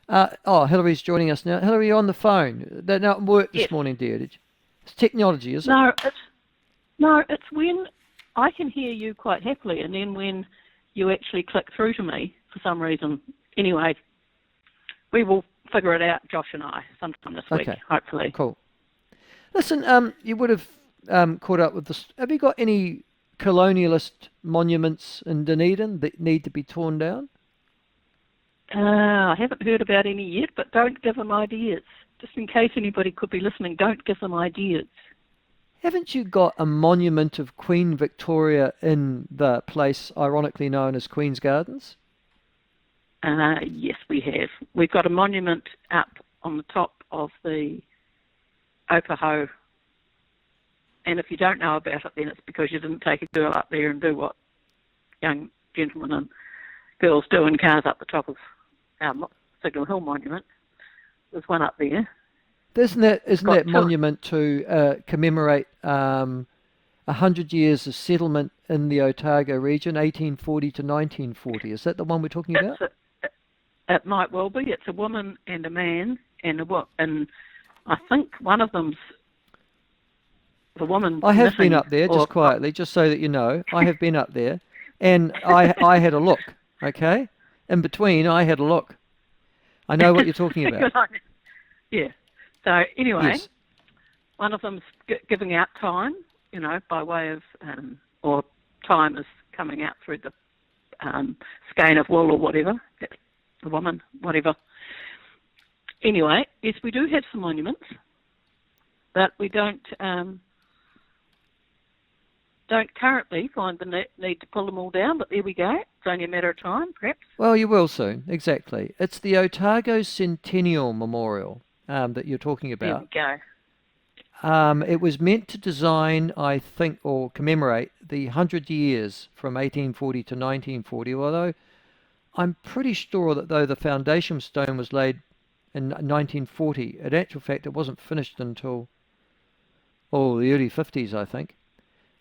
Hilary's joining us now. Hilary, you're on the phone. That not work this Yes. morning, dear. It's technology, is it? No, it's when I can hear you quite happily, and then when you actually click through to me for some reason. Anyway, we will figure it out, Josh and I, sometime this week, Okay, hopefully. cool. Listen, you would have caught up with this. Have you got any colonialist monuments in Dunedin that need to be torn down? I haven't heard about any yet, but don't give them ideas. Just in case anybody could be listening, don't give them ideas. Haven't you got a monument of Queen Victoria in the place ironically known as Queen's Gardens? Yes, we have. We've got a monument up on the top of the Opaho, and if you don't know about it, then it's because you didn't take a girl up there and do what young gentlemen and girls do in cars up the top of Signal Hill Monument. There's one up there. Isn't that Two. monument to commemorate 100 years of settlement in the Otago region, 1840 to 1940? Is that the one we're talking about? It might well be. It's a woman and a man, and I think one of them's the woman. I have missing, been up there, or, just quietly, just so that you know. I have been up there, and I had a look, okay? In between, I had a look. I know what you're talking about. Yeah. So anyway, Yes. one of them's giving out time, by way of, or time is coming out through the skein of wool or whatever, the woman, whatever. Anyway, yes, we do have some monuments, but we don't currently find the need to pull them all down, but there we go. It's only a matter of time, perhaps. Well, you will soon, exactly. It's the Otago Centennial Memorial that you're talking There about. we go. It was meant to design, I think, or commemorate the 100 years from 1840 to 1940, although I'm pretty sure that though the foundation stone was laid in 1940, in actual fact, it wasn't finished until, the early 50s, I think.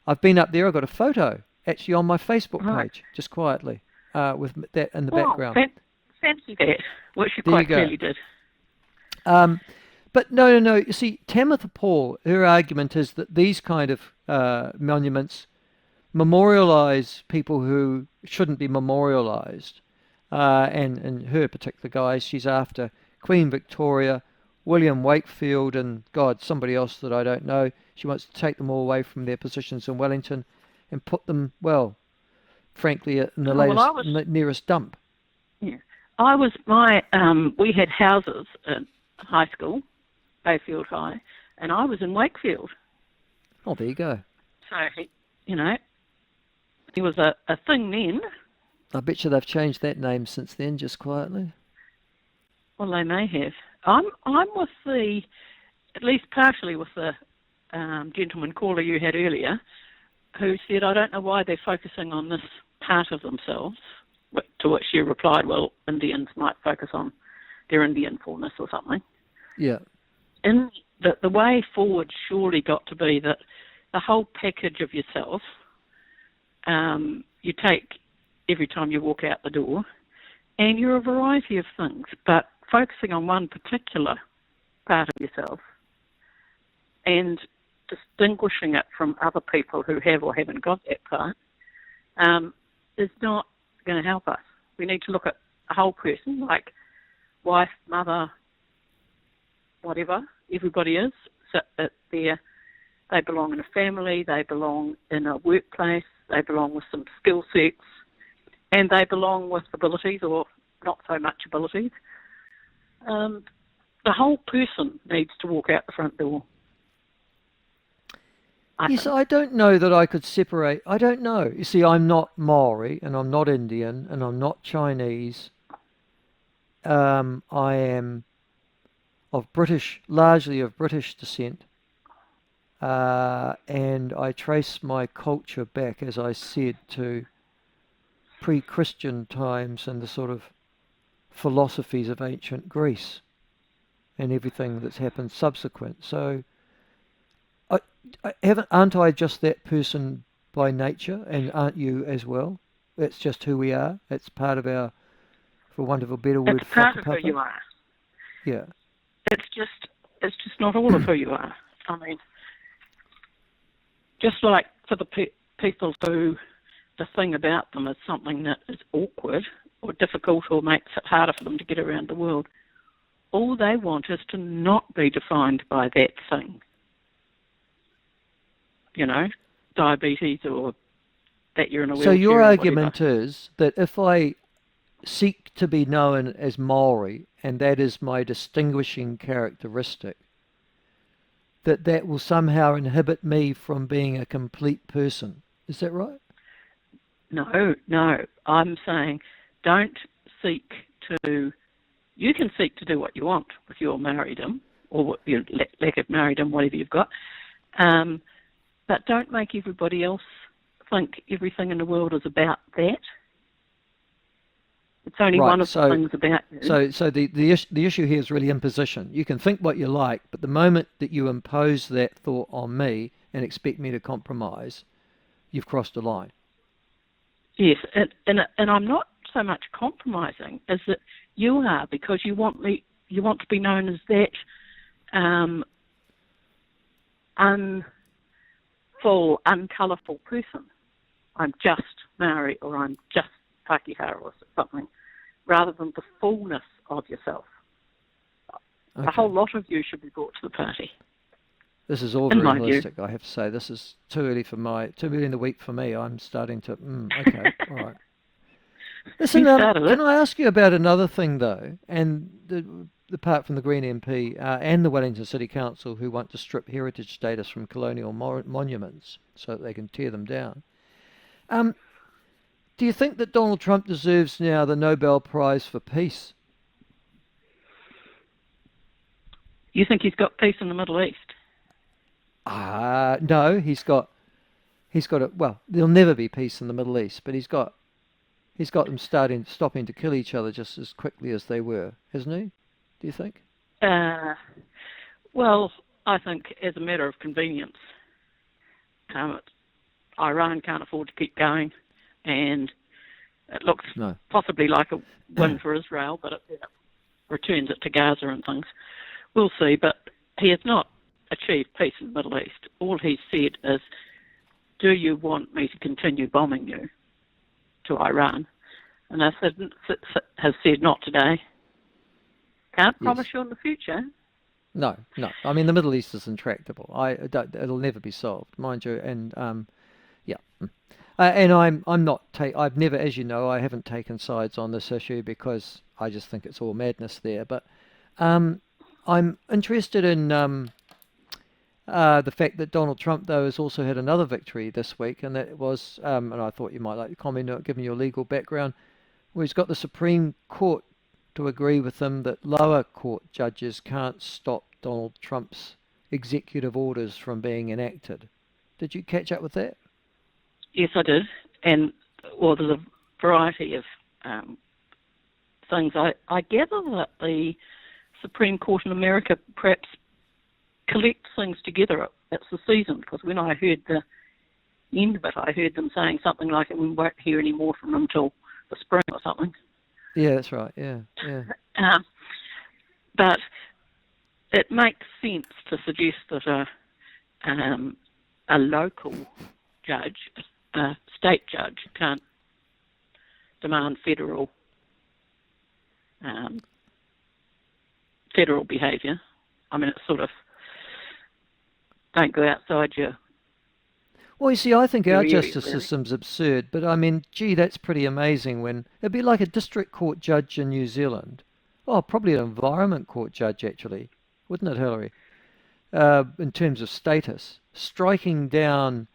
I've been up there. I've got a photo actually on my Facebook Right. page, just quietly, with that in the Well, background. fancy that, which you There you quite go. clearly did. But no. You see, Tamitha Paul, her argument is that these kind of monuments memorialise people who shouldn't be memorialised. And in her particular guise, she's after Queen Victoria, William Wakefield, and somebody else that I don't know. She wants to take them all away from their positions in Wellington and put them, well, frankly, in the nearest dump. Yeah, we had houses at high school, Bayfield High, and I was in Wakefield. Oh, there you go. So, he was a thing then. I bet you they've changed that name since then, just quietly. Well, they may have. I'm with at least partially with the gentleman caller you had earlier, who said, I don't know why they're focusing on this part of themselves, to which you replied, well, Indians might focus on their Indian-fullness or something. Yeah. And the way forward surely got to be that the whole package of yourself, you take every time you walk out the door, and you're a variety of things, but focusing on one particular part of yourself and distinguishing it from other people who have or haven't got that part is not going to help us. We need to look at a whole person, like wife, mother, whatever, everybody is. So that they belong in a family, they belong in a workplace, they belong with some skill sets, and they belong with abilities or not so much abilities. The whole person needs to walk out the front door. I don't know that I could separate. I don't know. You see, I'm not Maori, and I'm not Indian, and I'm not Chinese. I am largely of British descent, and I trace my culture back, as I said, to pre-Christian times and the sort of philosophies of ancient Greece and everything that's happened subsequent. So, aren't I just that person by nature, and aren't you as well? That's just who we are. That's part of our, for want of a better word, it's part of who whakapapa. you are. Yeah. It's just not all of who you are. I mean, just like for the people who the thing about them is something that is awkward or difficult or makes it harder for them to get around the world, all they want is to not be defined by that thing. You know, diabetes or that you're in a So wheelchair your or whatever. argument is that if I seek to be known as Maori, and that is my distinguishing characteristic, that will somehow inhibit me from being a complete person. Is that right? No. I'm saying don't seek to... You can seek to do what you want with your marriedom or your lack of marriedom, whatever you've got. But don't make everybody else think everything in the world is about that. It's only Right. one of the things about you. So the issue here is really imposition. You can think what you like, but the moment that you impose that thought on me and expect me to compromise, you've crossed a line. Yes, and I'm not so much compromising as that you are, because you want to be known as that unfull, uncolourful person. I'm just Maori or I'm just Pākehā or something, rather than the fullness of yourself. Okay. A whole lot of you should be brought to the party. This is all in very my view. holistic, I have to say. This is too early in the week for me. I'm starting to, okay, all right. Listen, can I ask you about another thing, though? And apart from the Green MP and the Wellington City Council, who want to strip heritage status from colonial monuments so that they can tear them down. Do you think that Donald Trump deserves now the Nobel Prize for Peace? You think he's got peace in the Middle East? No, he's got it. Well, there'll never be peace in the Middle East, but he's got them stopping to kill each other just as quickly as they were, hasn't he? Do you think? Well, I think as a matter of convenience, Iran can't afford to keep going, and it looks possibly like a win for Israel, but it returns it to Gaza and things. We'll see, but he has not achieved peace in the Middle East. All he's said is, do you want me to continue bombing you, to Iran? And I has said not today. Can't promise you in the future. No. I mean, the Middle East is intractable. It'll never be solved, mind you. And yeah. And I'm not. I've never, as you know, I haven't taken sides on this issue because I just think it's all madness there. But I'm interested in the fact that Donald Trump, though, has also had another victory this week, and that was, and I thought you might like to comment on it, given your legal background, where he's got the Supreme Court to agree with him that lower court judges can't stop Donald Trump's executive orders from being enacted. Did you catch up with that? Yes, I did. And, well, there's a variety of things. I gather that the Supreme Court in America perhaps collects things together. It's the season, because when I heard the end of it, I heard them saying something like, we won't hear any more from them till the spring or something. Yeah, that's right. Yeah. But it makes sense to suggest that a local judge, a state judge, can't demand federal behaviour. I mean, it's sort of, don't go outside your... Well, you see, I think our justice system's absurd, but I mean, gee, that's pretty amazing when... It'd be like a district court judge in New Zealand. Oh, probably an environment court judge, actually. Wouldn't it, Hilary? In terms of status. Striking down,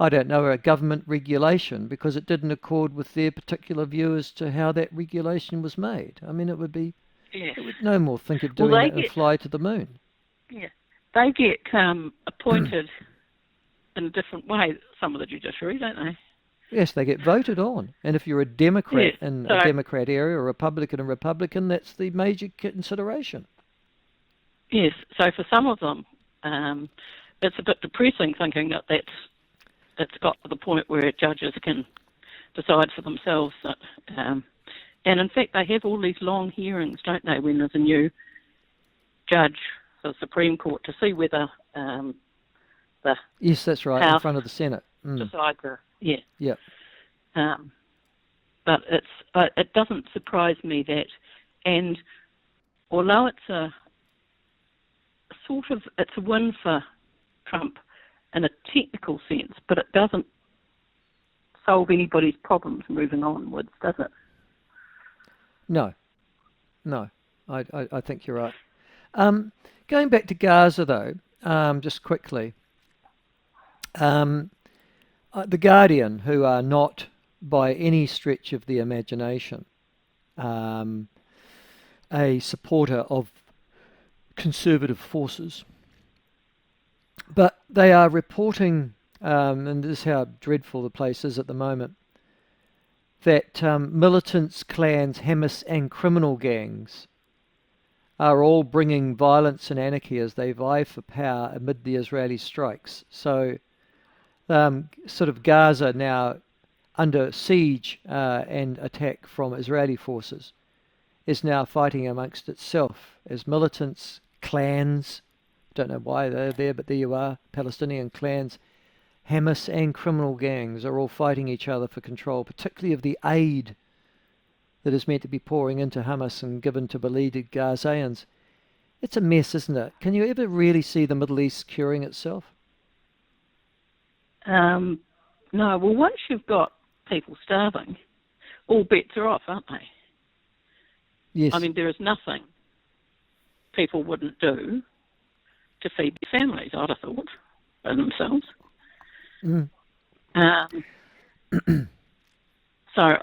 I don't know, a government regulation because it didn't accord with their particular view as to how that regulation was made. I mean, it would be... Yes. It would no more think of doing it and fly to the moon. Yeah. They get appointed in a different way, some of the judiciary, don't they? Yes, they get voted on. And if you're a Democrat in a Democrat area, or a Republican, that's the major consideration. Yes, so for some of them, it's a bit depressing thinking that it's got to the point where judges can decide for themselves. That, and in fact, they have all these long hearings, don't they, when there's a new judge for the Supreme Court to see whether the Yes, that's right, in House front of the Senate. decides Yeah. But it doesn't surprise me that, and although it's it's a win for Trump in a technical sense, but it doesn't solve anybody's problems moving onwards, does it? No, I think you're right. Going back to Gaza, though, just quickly, the Guardian, who are not by any stretch of the imagination a supporter of conservative forces, but they are reporting, and this is how dreadful the place is at the moment, that militants, clans, Hamas and criminal gangs are all bringing violence and anarchy as they vie for power amid the Israeli strikes. So sort of Gaza now under siege and attack from Israeli forces is now fighting amongst itself as militants, clans, don't know why they're there, but there you are, Palestinian clans, Hamas and criminal gangs are all fighting each other for control, particularly of the aid that is meant to be pouring into Hamas and given to beleaguered Gazans. It's a mess, isn't it? Can you ever really see the Middle East curing itself? No. Well, once you've got people starving, all bets are off, aren't they? Yes. I mean, there is nothing people wouldn't do to feed their families, I'd have thought, by themselves. So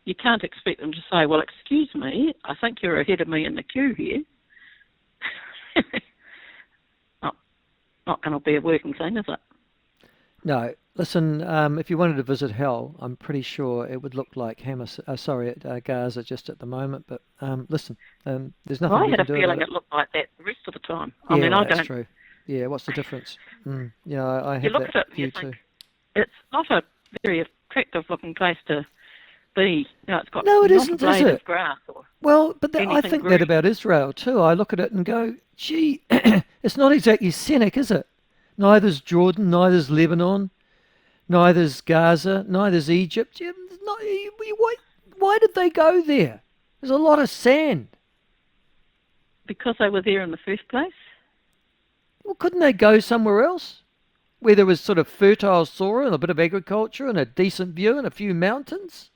you can't expect them to say, well, excuse me, I think you're ahead of me in the queue here. Not going to be a working thing, is it? No. Listen, if you wanted to visit hell, I'm pretty sure it would look like Gaza just at the moment. But listen, there's nothing I we had can a do feeling about it looked like that the rest of the time. Yeah, I mean, well, I that's don't. true. Yeah, what's the difference? Yeah, I You have look that at it and view you too. think it's not a very attractive-looking place to be. You know, it's got No, it not a isn't, is blade it? of grass or Well, but I anything think that green. about Israel too. I look at it and go, gee, it's not exactly scenic, is it? Neither's Jordan, neither's Lebanon, neither's Gaza, neither's Egypt. Yeah, why did they go there? There's a lot of sand. Because they were there in the first place? Well, couldn't they go somewhere else where there was sort of fertile soil and a bit of agriculture and a decent view and a few mountains?